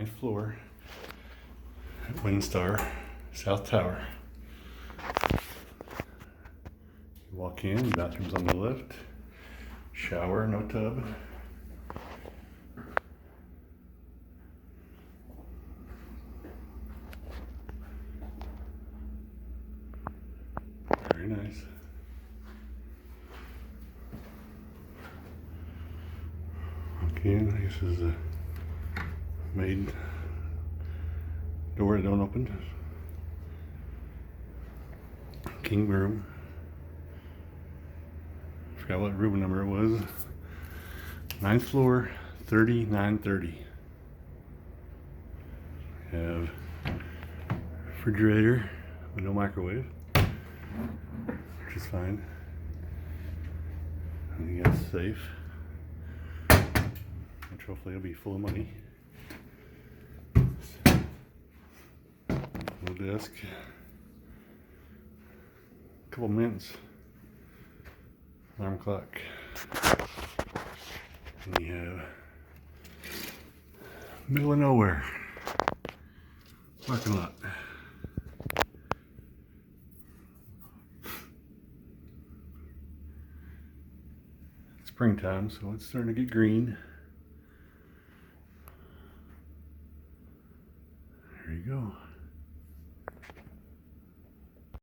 ninth floor at Winstar, South Tower. You walk in, bathroom's on the left, shower, no tub. Very nice. Again, this is a main door that don't open. King room. Forgot what room number it was. 9th floor, 3930. Have refrigerator with no microwave, which is fine. And you got a safe, which hopefully will be full of money. Little desk, couple mints, alarm clock. And you have middle of nowhere parking lot. Springtime, so it's starting to get green.